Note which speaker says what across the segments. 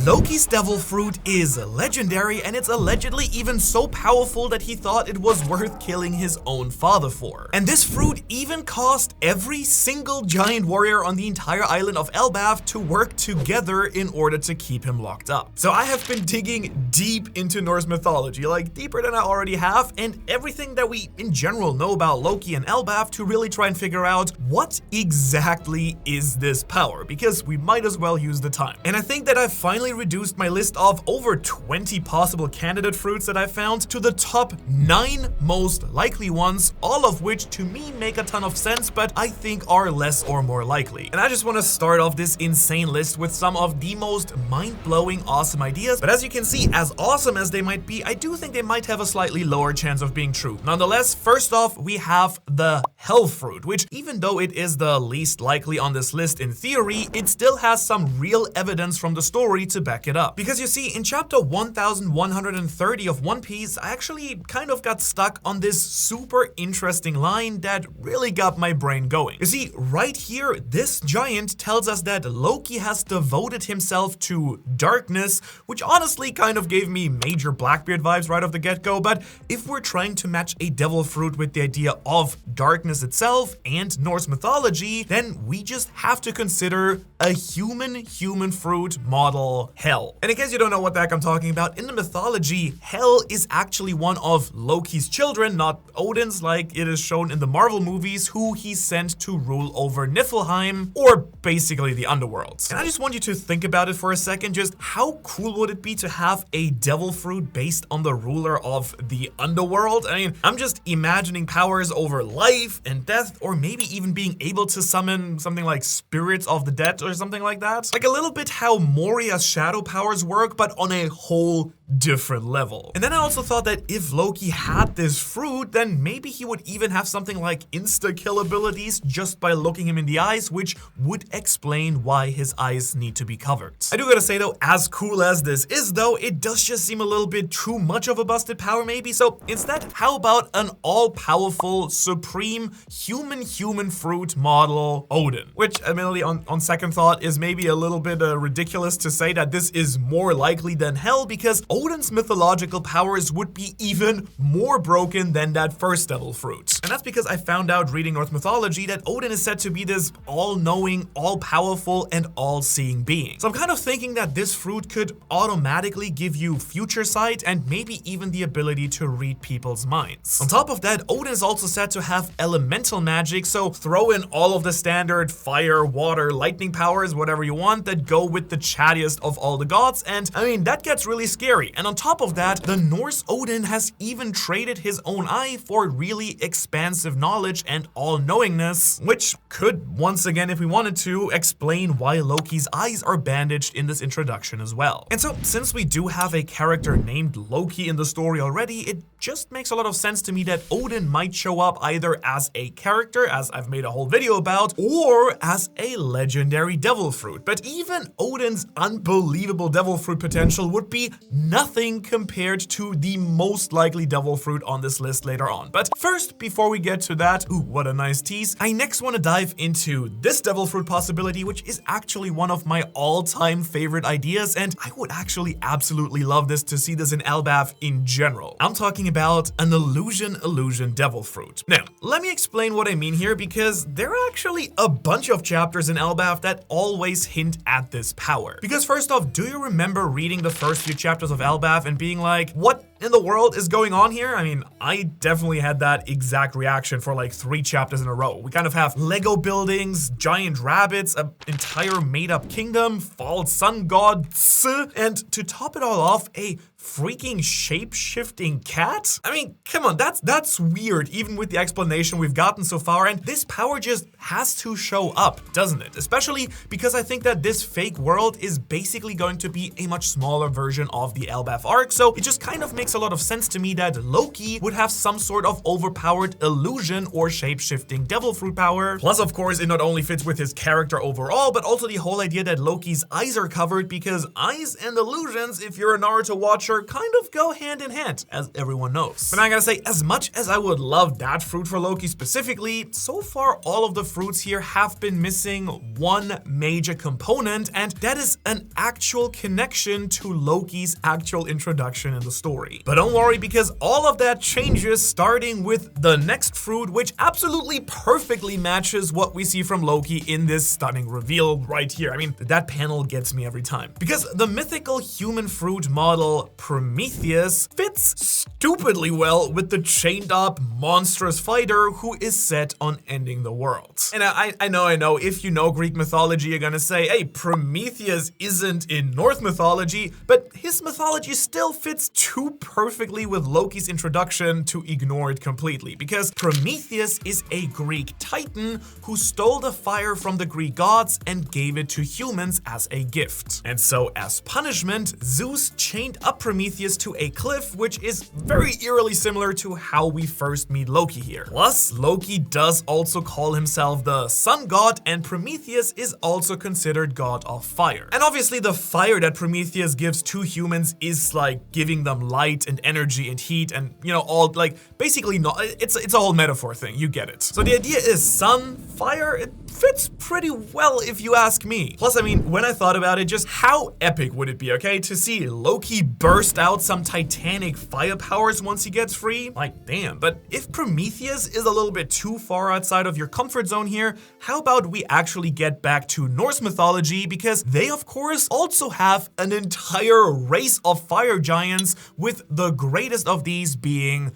Speaker 1: Loki's devil fruit is legendary, and it's allegedly even so powerful that he thought it was worth killing his own father for. And this fruit even caused every single giant warrior on the entire island of Elbaf to work together in order to keep him locked up. So I have been digging deep into Norse mythology, like deeper than I already have, and everything that we in general know about Loki and Elbaf to really try and figure out what exactly is this power, because we might as well use the time. And I think that I've finally reduced my list of over 20 possible candidate fruits that I found to the top 9 most likely ones, all of which to me make a ton of sense, but I think are less or more likely. And I just want to start off this insane list with some of the most mind-blowing awesome ideas, but as you can see, as awesome as they might be, I do think they might have a slightly lower chance of being true. Nonetheless, first off, we have the hell fruit, which even though it is the least likely on this list in theory, it still has some real evidence from the story to back it up. Because you see, in chapter 1130 of One Piece, I actually kind of got stuck on this super interesting line that really got my brain going. You see, right here, this giant tells us that Loki has devoted himself to darkness, which honestly kind of gave me major Blackbeard vibes right off the get-go, but if we're trying to match a devil fruit with the idea of darkness itself and Norse mythology, then we just have to consider a human fruit model, Hel. And in case you don't know what the heck I'm talking about, in the mythology, Hel is actually one of Loki's children, not Odin's like it is shown in the Marvel movies, who he sent to rule over Niflheim, or basically the underworld. And I just want you to think about it for a second, just how cool would it be to have a devil fruit based on the ruler of the underworld? I mean, I'm just imagining powers over life and death, or maybe even being able to summon something like spirits of the dead or something like that. Like a little bit how Moria's shadow powers work, but on a whole different level. And then I also thought that if Loki had this fruit, then maybe he would even have something like insta-kill abilities just by looking him in the eyes, which would explain why his eyes need to be covered. I do gotta say though, as cool as this is though, it does just seem a little bit too much of a busted power maybe. So instead, how about an all-powerful, supreme, human fruit model, Odin? Which admittedly on second thought is maybe a little bit ridiculous to say that this is more likely than Hel, because Odin's mythological powers would be even more broken than that first devil fruit. And that's because I found out reading Norse mythology that Odin is said to be this all-knowing, all-powerful, and all-seeing being. So I'm kind of thinking that this fruit could automatically give you future sight and maybe even the ability to read people's minds. On top of that, Odin is also said to have elemental magic, so throw in all of the standard fire, water, lightning powers, whatever you want, that go with the chattiest of all the gods, and I mean, that gets really scary. And on top of that, the Norse Odin has even traded his own eye for really expansive knowledge and all-knowingness, which could, once again, if we wanted to, explain why Loki's eyes are bandaged in this introduction as well. And so, since we do have a character named Loki in the story already, it just makes a lot of sense to me that Odin might show up either as a character, as I've made a whole video about, or as a legendary devil fruit. But even Odin's unbelievable devil fruit potential would be nothing compared to the most likely devil fruit on this list later on. But first, before we get to that, ooh, what a nice tease, I next want to dive into this devil fruit possibility, which is actually one of my all-time favorite ideas, and I would actually absolutely love this to see this in Elbaf in general. I'm talking about an illusion devil fruit. Now, let me explain what I mean here, because there are actually a bunch of chapters in Elbaf that always hint at this power. Because first off, do you remember reading the first few chapters of Elbaf and being like, what in the world is going on here? I mean, I definitely had that exact reaction for like 3 chapters in a row. We kind of have Lego buildings, giant rabbits, an entire made-up kingdom, false sun gods, and to top it all off, a freaking shape-shifting cat? I mean, come on, that's weird, even with the explanation we've gotten so far, and this power just has to show up, doesn't it? Especially because I think that this fake world is basically going to be a much smaller version of the Elbaf arc, so it just kind of makes makes a lot of sense to me that Loki would have some sort of overpowered illusion or shape-shifting devil fruit power. Plus, of course, it not only fits with his character overall, but also the whole idea that Loki's eyes are covered, because eyes and illusions, if you're a Naruto watcher, kind of go hand in hand, as everyone knows. But I gotta say, as much as I would love that fruit for Loki specifically, so far all of the fruits here have been missing one major component, and that is an actual connection to Loki's actual introduction in the story. But don't worry, because all of that changes starting with the next fruit, which absolutely perfectly matches what we see from Loki in this stunning reveal right here. I mean, that panel gets me every time. Because the mythical human fruit model Prometheus fits stupidly well with the chained up monstrous fighter who is set on ending the world. And I know, if you know Greek mythology, you're gonna say, hey, Prometheus isn't in Norse mythology, but his mythology still fits too perfectly with Loki's introduction to ignore it completely, because Prometheus is a Greek titan who stole the fire from the Greek gods and gave it to humans as a gift. And so as punishment, Zeus chained up Prometheus to a cliff, which is very eerily similar to how we first meet Loki here. Plus, Loki does also call himself the sun god, and Prometheus is also considered god of fire. And obviously the fire that Prometheus gives to humans is like giving them light and energy and heat and, you know, all like basically not, it's a whole metaphor thing, you get it. So the idea is sun, fire, it fits pretty well if you ask me. Plus, I mean, when I thought about it, just how epic would it be, okay, to see Loki burst out some titanic fire powers once he gets free? Like, damn. But if Prometheus is a little bit too far outside of your comfort zone here, how about we actually get back to Norse mythology, because they, of course, also have an entire race of fire giants, with the greatest of these being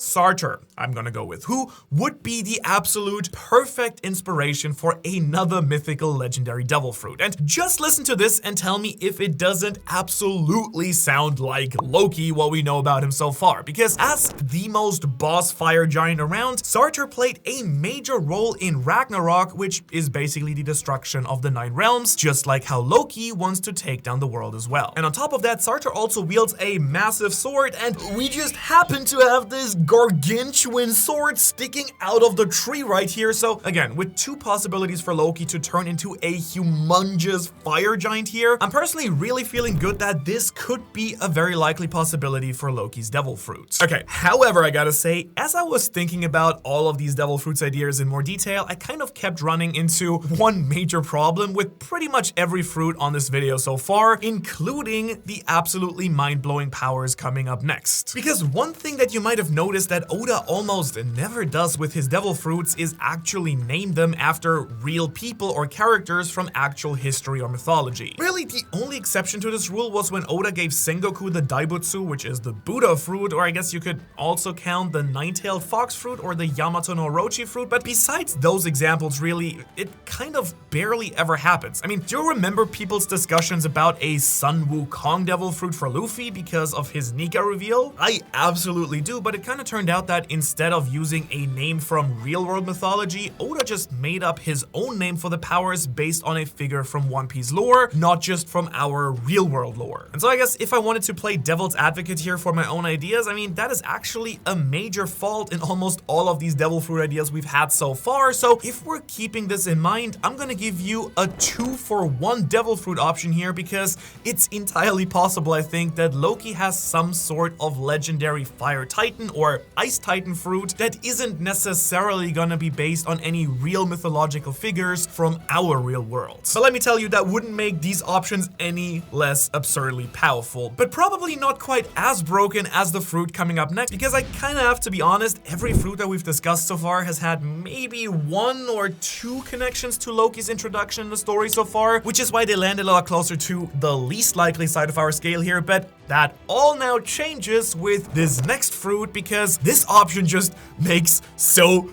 Speaker 1: Surtur, I'm gonna go with, who would be the absolute perfect inspiration for another mythical legendary devil fruit. And just listen to this and tell me if it doesn't absolutely sound like Loki, what we know about him so far. Because as the most boss fire giant around, Surtur played a major role in Ragnarok, which is basically the destruction of the 9 realms, just like how Loki wants to take down the world as well. And on top of that, Surtur also wields a massive sword, and we just happen to have this gargantuan sword sticking out of the tree right here. So again, with 2 possibilities for Loki to turn into a humongous fire giant here, I'm personally really feeling good that this could be a very likely possibility for Loki's devil fruit. Okay, however, I gotta say, as I was thinking about all of these devil fruits ideas in more detail, I kind of kept running into one major problem with pretty much every fruit on this video so far, including the absolutely mind-blowing powers coming up next. Because one thing that you might have noticed that Oda almost never does with his devil fruits is actually name them after real people or characters from actual history or mythology. Really, the only exception to this rule was when Oda gave Sengoku the Daibutsu, which is the Buddha fruit, or I guess you could also count the nine-tailed fox fruit or the Yamato no Orochi fruit, but besides those examples, really, it kind of barely ever happens. I mean, do you remember people's discussions about a Sun Wukong devil fruit for Luffy because of his Nika reveal? I absolutely do, but it kind of turned out that instead of using a name from real-world mythology, Oda just made up his own name for the powers based on a figure from One Piece lore, not just from our real-world lore. And so I guess if I wanted to play devil's advocate here for my own ideas, I mean, that is actually a major fault in almost all of these devil fruit ideas we've had so far. So if we're keeping this in mind, I'm gonna give you a 2-for-1 devil fruit option here, because it's entirely possible, I think, that Loki has some sort of legendary fire titan or ice titan fruit that isn't necessarily gonna be based on any real mythological figures from our real world. But let me tell you, that wouldn't make these options any less absurdly powerful, but probably not quite as broken as the fruit coming up next, because I kind of have to be honest, every fruit that we've discussed so far has had maybe 1 or 2 connections to Loki's introduction in the story so far, which is why they landed a lot closer to the least likely side of our scale here. But that all now changes with this next fruit, because because this option just makes so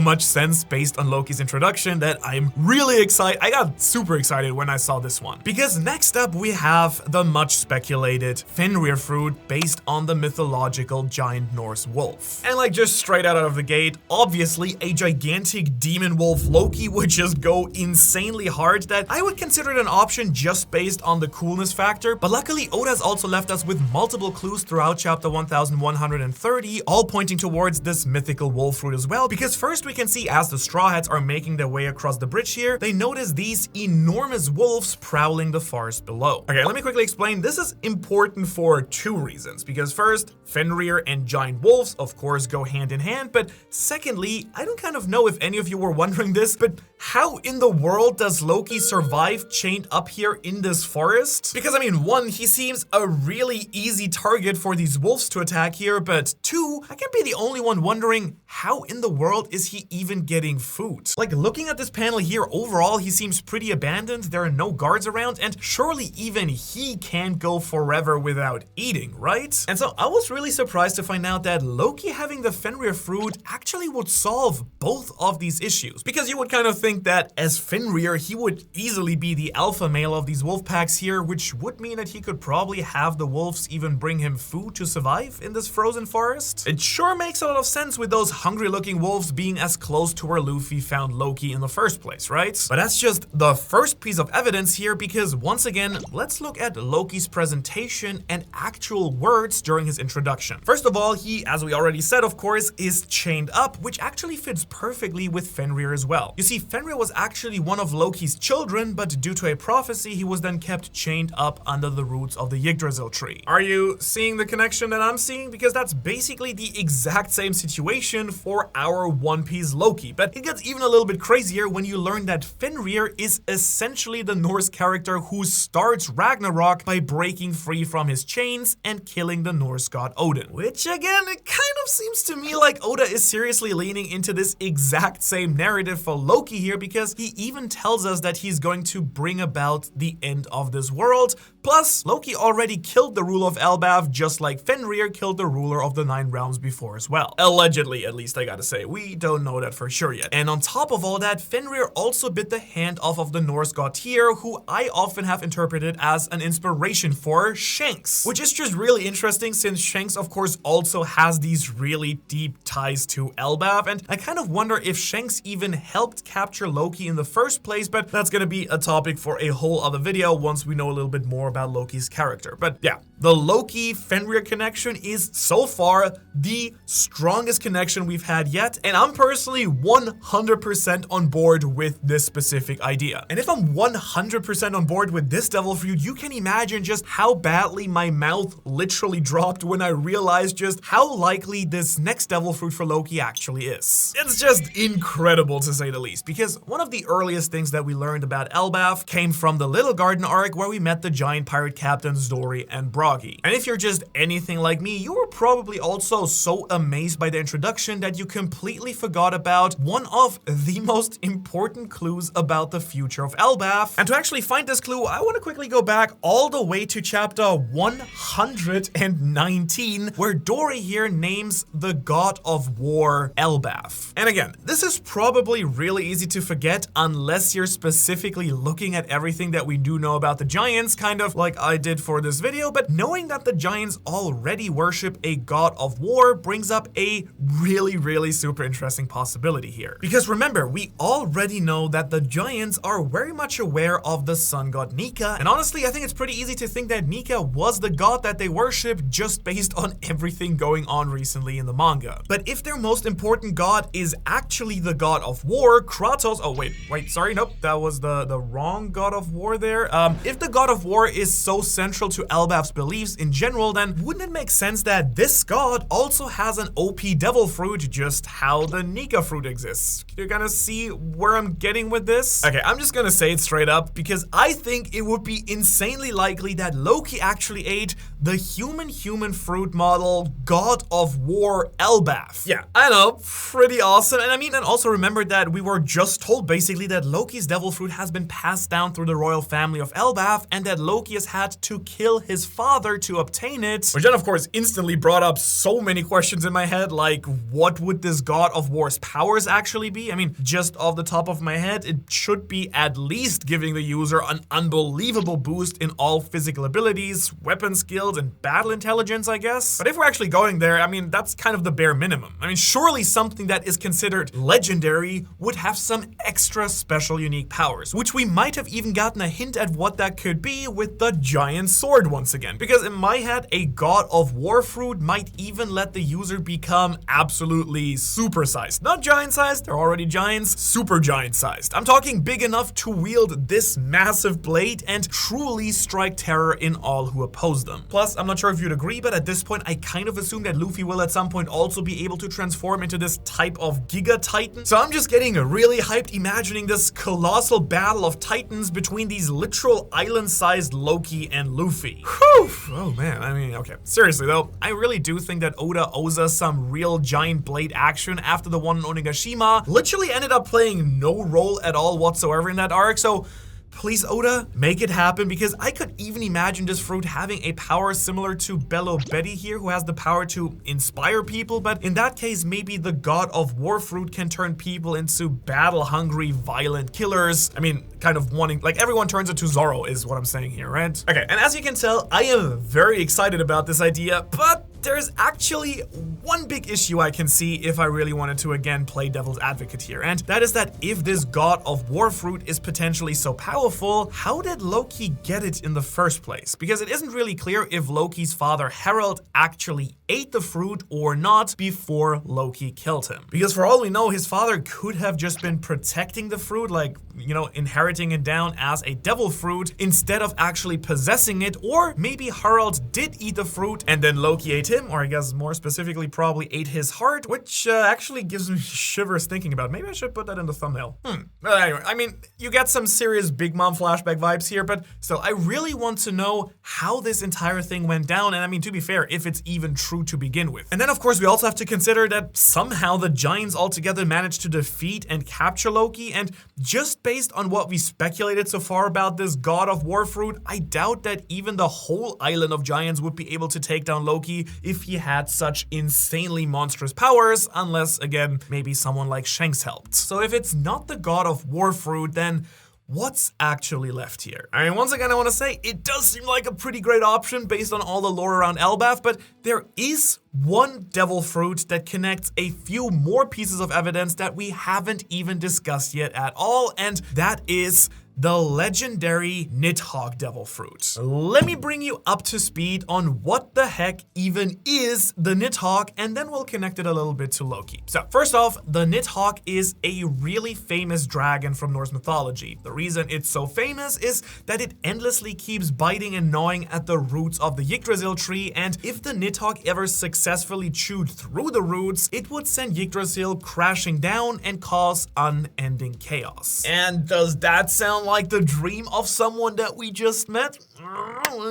Speaker 1: much sense based on Loki's introduction that I'm really excited. I got super excited when I saw this one. Because next up we have the much speculated Fenrir fruit based on the mythological giant Norse wolf. And like just straight out of the gate, obviously a gigantic demon wolf Loki would just go insanely hard that I would consider it an option just based on the coolness factor. But luckily Oda's also left us with multiple clues throughout chapter 1130, all pointing towards this mythical wolf fruit as well. Because first we can see as the Straw Hats are making their way across the bridge here, they notice these enormous wolves prowling the forest below. Okay, let me quickly explain. This is important for two reasons. Because first, Fenrir and giant wolves of course go hand in hand, but secondly, I don't kind of know if any of you were wondering this, but how in the world does Loki survive chained up here in this forest? Because I mean, one, he seems a really easy target for these wolves to attack here, but two, I can't be the only one wondering how in the world is he even getting food? Like looking at this panel here, overall he seems pretty abandoned, there are no guards around, and surely even he can't go forever without eating, right? And so I was really surprised to find out that Loki having the Fenrir fruit actually would solve both of these issues. Because you would kind of think that as Fenrir, he would easily be the alpha male of these wolf packs here, which would mean that he could probably have the wolves even bring him food to survive in this frozen forest. It sure makes a lot of sense with those hungry looking wolves being as close to where Luffy found Loki in the first place, right? But that's just the first piece of evidence here, because once again, let's look at Loki's presentation and actual words during his introduction. First of all, he, as we already said, of course, is chained up, which actually fits perfectly with Fenrir as well. You see, Fenrir was actually one of Loki's children, but due to a prophecy, he was then kept chained up under the roots of the Yggdrasil tree. Are you seeing the connection that I'm seeing? Because that's basically the exact same situation for our One Piece Loki. But it gets even a little bit crazier when you learn that Fenrir is essentially the Norse character who starts Ragnarok by breaking free from his chains and killing the Norse god Odin. Which again, it kind of seems to me like Oda is seriously leaning into this exact same narrative for Loki here, because he even tells us that he's going to bring about the end of this world. Plus, Loki already killed the ruler of Elbaf, just like Fenrir killed the ruler of the Nine Realms before as well. Allegedly, at least I gotta say. We don't know that for sure yet. And on top of all that, Fenrir also bit the hand off of the Norse god Tyr, who I often have interpreted as an inspiration for Shanks. Which is just really interesting, since Shanks of course also has these really deep ties to Elbaf, and I kind of wonder if Shanks even helped capture Loki in the first place, but that's gonna be a topic for a whole other video once we know a little bit more about Loki's character. But yeah, the Loki-Fenrir connection is so far the strongest connection we've had yet, and I'm personally 100% on board with this specific idea. And if I'm 100% on board with this devil fruit, you can imagine just how badly my mouth literally dropped when I realized just how likely this next devil fruit for Loki actually is. It's just incredible to say the least, because one of the earliest things that we learned about Elbaf came from the Little Garden arc, where we met the giant pirate captains Dory and Broggy. And if you're just anything like me, you were probably also so amazed by the introduction that you completely forgot about one of the most important clues about the future of Elbaf. And to actually find this clue, I want to quickly go back all the way to chapter 119, where Dory here names the god of war Elbaf. And again, this is probably really easy to forget unless you're specifically looking at everything that we do know about the giants, kind of like I did for this video, but knowing that the giants already worship a god of war brings up a really super interesting possibility here. Because remember, we already know that the giants are very much aware of the sun god Nika, and honestly, I think it's pretty easy to think that Nika was the god that they worship just based on everything going on recently in the manga. But if their most important god is actually the god of war, Kratos— oh wait, sorry, nope, that was the wrong god of war there. If the god of war is so central to Elbaf's beliefs in general, then wouldn't it make sense that this god also has an OP devil fruit, just how the Nika fruit exists? You're gonna see where I'm getting with this? Okay, I'm just gonna say it straight up, because I think it would be insanely likely that Loki actually ate the human fruit model god of war Elbaf. Yeah, I know, pretty awesome. And I mean, and also remember that we were just told basically that Loki's devil fruit has been passed down through the royal family of Elbaf, and that Loki has had to kill his father father to obtain it, which then of course instantly brought up so many questions in my head, like what would this god of war's powers actually be? I mean, just off the top of my head, it should be at least giving the user an unbelievable boost in all physical abilities, weapon skills, and battle intelligence, I guess. But if we're actually going there, I mean, that's kind of the bare minimum. I mean, surely something that is considered legendary would have some extra special unique powers, which we might have even gotten a hint at what that could be with the giant sword once again. Because in my head, a god of war fruit might even let the user become absolutely supersized. Not giant sized, they're already giants, super giant sized. I'm talking big enough to wield this massive blade and truly strike terror in all who oppose them. Plus, I'm not sure if you'd agree, but at this point, I kind of assume that Luffy will at some point also be able to transform into this type of Giga Titan. So I'm just getting really hyped imagining this colossal battle of titans between these literal island-sized Loki and Luffy. Whew! Oh man, I mean, okay. Seriously though, I really do think that Oda owes us some real giant blade action after the one in Onigashima literally ended up playing no role at all whatsoever in that arc, so please, Oda, make it happen, because I could even imagine this fruit having a power similar to Bello Betty here, who has the power to inspire people, but in that case, maybe the god of war fruit can turn people into battle-hungry, violent killers. I mean, kind of wanting, like everyone turns into Zoro is what I'm saying here, right? Okay, and as you can tell, I am very excited about this idea, but there's actually one big issue I can see if I really wanted to again play devil's advocate here, and that is that if this god of war fruit is potentially so powerful, how did Loki get it in the first place? Because it isn't really clear if Loki's father Harald actually ate the fruit or not before Loki killed him. Because for all we know, his father could have just been protecting the fruit, like, you know, inheriting it down as a devil fruit instead of actually possessing it, or maybe Harald did eat the fruit and then Loki ate him, or I guess more specifically probably ate his heart, which actually gives me shivers thinking about. Maybe I should put that in the thumbnail. But anyway, I mean, you get some serious Big Mom flashback vibes here, but still, I really want to know how this entire thing went down, and I mean, to be fair, if it's even true to begin with. And then of course we also have to consider that somehow the giants altogether managed to defeat and capture Loki, and just based on what we speculated so far about this god of war fruit, I doubt that even the whole island of giants would be able to take down Loki if he had such insanely monstrous powers, unless again, maybe someone like Shanks helped. So if it's not the god of war fruit, then what's actually left here? I mean, once again, I want to say it does seem like a pretty great option based on all the lore around Elbaf, but there is one devil fruit that connects a few more pieces of evidence that we haven't even discussed yet at all, and that is the legendary nidhogg devil fruit. Let me bring you up to speed on what the heck even is the nidhogg, and then we'll connect it a little bit to Loki. So first off, the nidhogg is a really famous dragon from Norse mythology. The reason it's so famous is that it endlessly keeps biting and gnawing at the roots of the Yggdrasil tree, and if the nidhogg ever successfully chewed through the roots, it would send Yggdrasil crashing down and cause unending chaos. And does that sound like the dream of someone that we just met?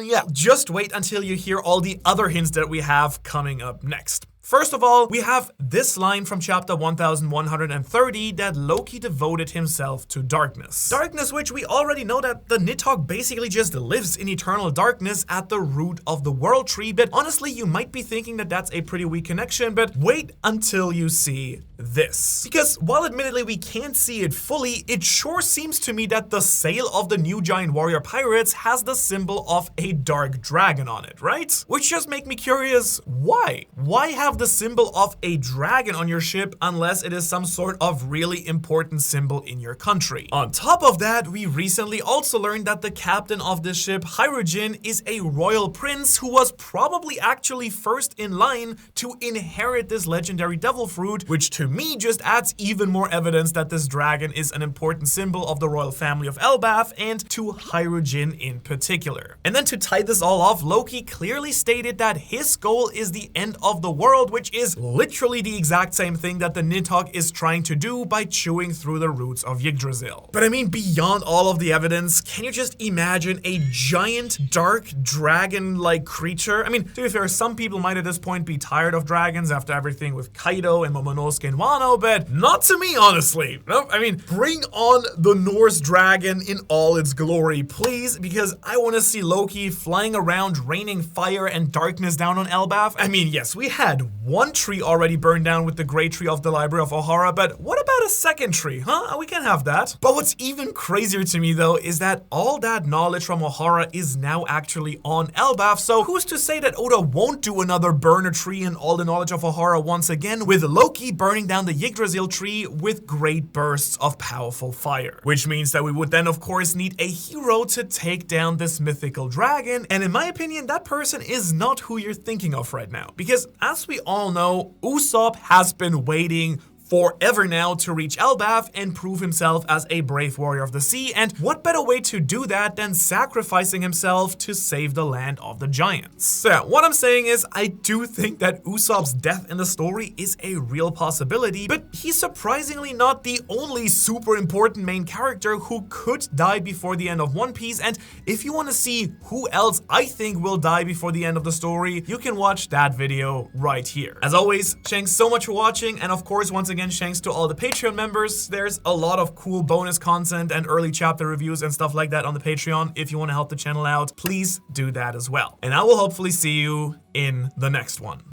Speaker 1: Yeah, just wait until you hear all the other hints that we have coming up next. First of all, we have this line from chapter 1130 that Loki devoted himself to darkness. Darkness, which we already know that the nidhogg basically just lives in eternal darkness at the root of the world tree, but honestly, you might be thinking that that's a pretty weak connection, but wait until you see this. Because while admittedly we can't see it fully, it sure seems to me that the sail of the new giant warrior pirates has the symbol of a dark dragon on it, right? Which just make me curious, why? Why have the symbol of a dragon on your ship unless it is some sort of really important symbol in your country? On top of that, we recently also learned that the captain of this ship, Hyrogin, is a royal prince who was probably actually first in line to inherit this legendary devil fruit, which to me just adds even more evidence that this dragon is an important symbol of the royal family of Elbaf, and to Hyrogin in particular. And then to tie this all off, Loki clearly stated that his goal is the end of the world, which is literally the exact same thing that the nidhogg is trying to do by chewing through the roots of Yggdrasil. But I mean, beyond all of the evidence, can you just imagine a giant, dark, dragon-like creature? I mean, to be fair, some people might at this point be tired of dragons after everything with Kaido and Momonosuke and Wano, but not to me, honestly. No, I mean, bring on the Norse dragon in all its glory, please, because I want to see Loki flying around, raining fire and darkness down on Elbaf. I mean, yes, we had one tree already burned down with the great tree of the Library of Ohara, but what about a second tree, huh? We can have that. But what's even crazier to me, though, is that all that knowledge from Ohara is now actually on Elbaf, so who's to say that Oda won't do another burn a tree and all the knowledge of Ohara once again, with Loki burning down the Yggdrasil tree with great bursts of powerful fire. Which means that we would then, of course, need a hero to take down this mythical dragon, and in my opinion, that person is not who you're thinking of right now. Because as we all know, Usopp has been waiting forever now to reach Elbaf and prove himself as a brave warrior of the sea, and what better way to do that than sacrificing himself to save the land of the giants. So yeah, what I'm saying is, I do think that Usopp's death in the story is a real possibility, but he's surprisingly not the only super important main character who could die before the end of One Piece, and if you want to see who else I think will die before the end of the story, you can watch that video right here. As always, thanks so much for watching, and of course, once again, thanks to all the Patreon members. There's a lot of cool bonus content and early chapter reviews and stuff like that on the Patreon. If you want to help the channel out, please do that as well. And I will hopefully see you in the next one.